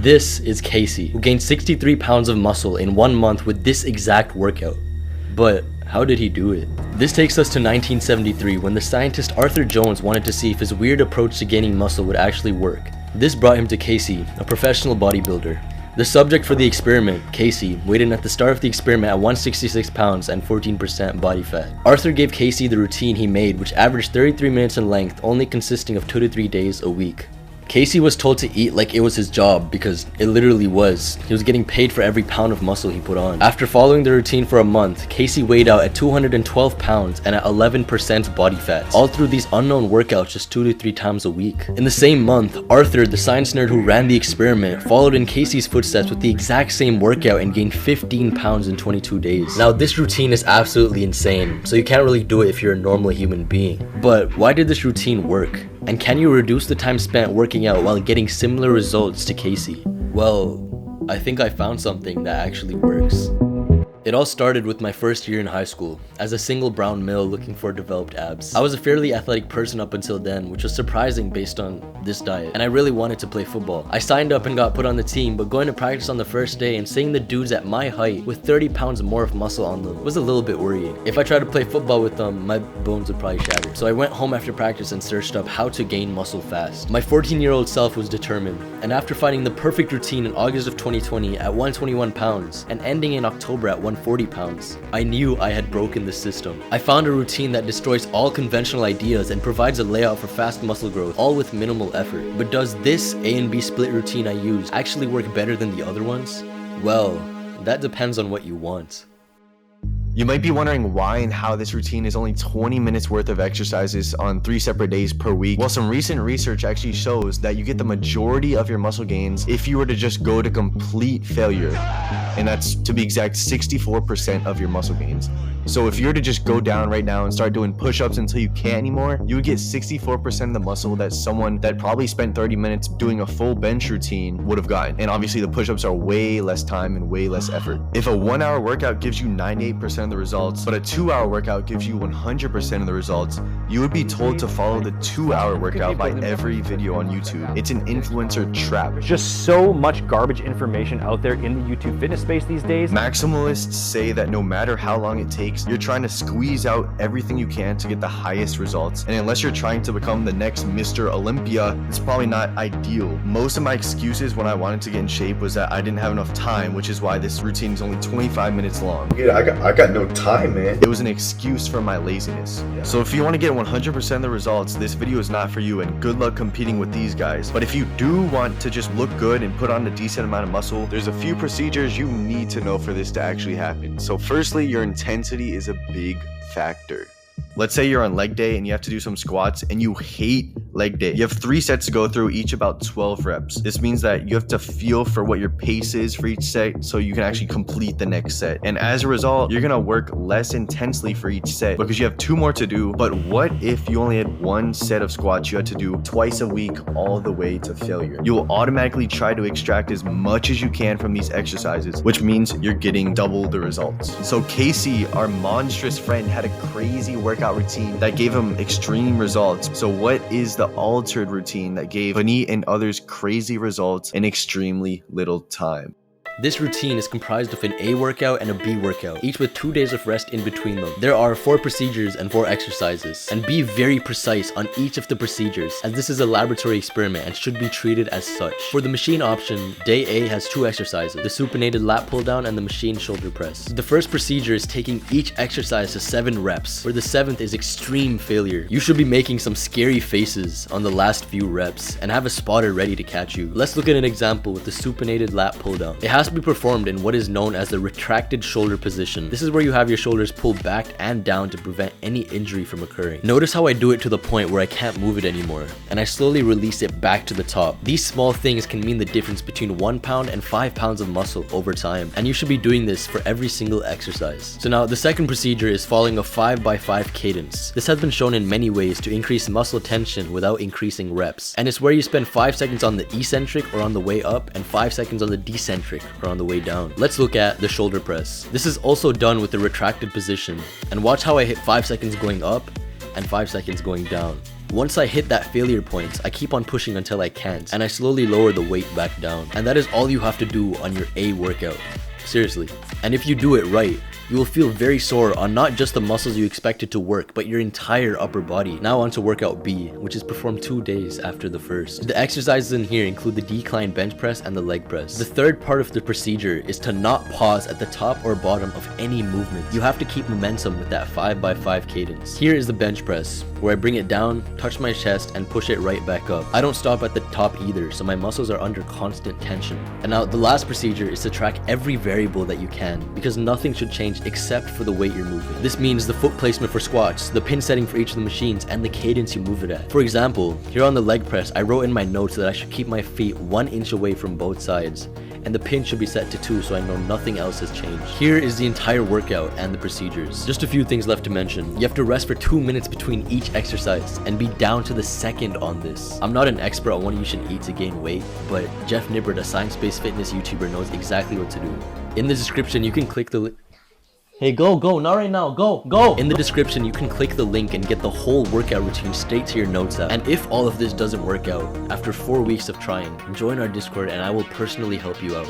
This is Casey, who gained 63 pounds of muscle in 1 month with this exact workout. But how did he do it? This takes us to 1973, when the scientist Arthur Jones wanted to see if his weird approach to gaining muscle would actually work. This brought him to Casey, a professional bodybuilder. The subject for the experiment, Casey, weighed in at the start of the experiment at 166 pounds and 14% body fat. Arthur gave Casey the routine he made, which averaged 33 minutes in length, only consisting of 2 to 3 days a week. Casey was told to eat like it was his job, because it literally was. He was getting paid for every pound of muscle he put on. After following the routine for a month, Casey weighed out at 212 pounds and at 11% body fat, all through these unknown workouts just 2 to 3 times a week. In the same month, Arthur, the science nerd who ran the experiment, followed in Casey's footsteps with the exact same workout and gained 15 pounds in 22 days. Now, this routine is absolutely insane, so you can't really do it if you're a normal human being. But why did this routine work? And can you reduce the time spent working out while getting similar results to Casey? Well, I think I found something that actually works. It all started with my first year in high school, as a single brown male looking for developed abs. I was a fairly athletic person up until then, which was surprising based on this diet, and I really wanted to play football. I signed up and got put on the team, but going to practice on the first day and seeing the dudes at my height with 30 pounds more of muscle on them was a little bit worrying. If I tried to play football with them, my bones would probably shatter. So I went home after practice and searched up how to gain muscle fast. My 14-year-old self was determined, and after finding the perfect routine in August of 2020 at 121 pounds and ending in October at 140 pounds, I knew I had broken the system. I found a routine that destroys all conventional ideas and provides a layout for fast muscle growth, all with minimal effort. But does this A and B split routine I use actually work better than the other ones? Well, that depends on what you want. You might be wondering why and how this routine is only 20 minutes worth of exercises on 3 separate days per week. Well, some recent research actually shows that you get the majority of your muscle gains if you were to just go to complete failure. And that's, to be exact, 64% of your muscle gains. So if you were to just go down right now and start doing push-ups until you can't anymore, you would get 64% of the muscle that someone that probably spent 30 minutes doing a full bench routine would have gotten. And obviously the push-ups are way less time and way less effort. If a 1-hour workout gives you 98% of the results, but a 2-hour workout gives you 100% of the results, you would be told to follow the 2-hour workout by every video on YouTube. It's an influencer trap. There's just so much garbage information out there in the YouTube fitness space these days. Maximalists say that no matter how long it takes, you're trying to squeeze out everything you can to get the highest results. And unless you're trying to become the next Mr. Olympia, it's probably not ideal. Most of my excuses when I wanted to get in shape was that I didn't have enough time, which is why this routine is only 25 minutes long. Yeah, I got no time, man. It was an excuse for my laziness. So if you want to get 100% of the results, this video is not for you, and good luck competing with these guys. But if you do want to just look good and put on a decent amount of muscle, there's a few procedures you need to know for this to actually happen. So firstly, your intensity is a big factor. Let's say you're on leg day and you have to do some squats and you hate leg day. You have 3 sets to go through, each about 12 reps. This means that you have to feel for what your pace is for each set so you can actually complete the next set. And as a result, you're gonna work less intensely for each set because you have 2 more to do. But what if you only had 1 set of squats you had to do twice a week all the way to failure? You'll automatically try to extract as much as you can from these exercises, which means you're getting double the results. So Casey, our monstrous friend, had a crazy workout routine that gave him extreme results. So what is the altered routine that gave Vanit and others crazy results in extremely little time? This routine is comprised of an A workout and a B workout, each with 2 days of rest in between them. There are 4 procedures and 4 exercises, and be very precise on each of the procedures, as this is a laboratory experiment and should be treated as such. For the machine option, day A has 2 exercises, the supinated lat pull down and the machine shoulder press. The first procedure is taking each exercise to 7 reps, where the 7th is extreme failure. You should be making some scary faces on the last few reps and have a spotter ready to catch you. Let's look at an example with the supinated lat pull down. It has to be performed in what is known as the retracted shoulder position. This is where you have your shoulders pulled back and down to prevent any injury from occurring. Notice how I do it to the point where I can't move it anymore, and I slowly release it back to the top. These small things can mean the difference between 1 pound and 5 pounds of muscle over time, and you should be doing this for every single exercise. So now the second procedure is following a 5x5 cadence. This has been shown in many ways to increase muscle tension without increasing reps, and it's where you spend 5 seconds on the eccentric or on the way up and 5 seconds on the decentric or on the way down. Let's look at the shoulder press. This is also done with the retracted position, and watch how I hit 5 seconds going up and 5 seconds going down. Once I hit that failure point, I keep on pushing until I can't, and I slowly lower the weight back down. And that is all you have to do on your A workout. Seriously. And if you do it right, you will feel very sore on not just the muscles you expected to work, but your entire upper body. Now on to workout B, which is performed 2 days after the first. The exercises in here include the decline bench press and the leg press. The third part of the procedure is to not pause at the top or bottom of any movement. You have to keep momentum with that 5x5 cadence. Here is the bench press, where I bring it down, touch my chest, and push it right back up. I don't stop at the top either, so my muscles are under constant tension. And now the last procedure is to track every variable that you can, because nothing should change except for the weight you're moving. This means the foot placement for squats, the pin setting for each of the machines, and the cadence you move it at. For example, here on the leg press, I wrote in my notes that I should keep my feet 1 inch away from both sides, and the pin should be set to 2 so I know nothing else has changed. Here is the entire workout and the procedures. Just a few things left to mention. You have to rest for 2 minutes between each exercise and be down to the second on this. I'm not an expert on what you should eat to gain weight, but Jeff Nippert, a science-based fitness YouTuber, knows exactly what to do. In the description, you can click the Hey, go, not right now, go! In the description, you can click the link and get the whole workout routine straight to your notes app. And if all of this doesn't work out, after 4 weeks of trying, join our Discord and I will personally help you out.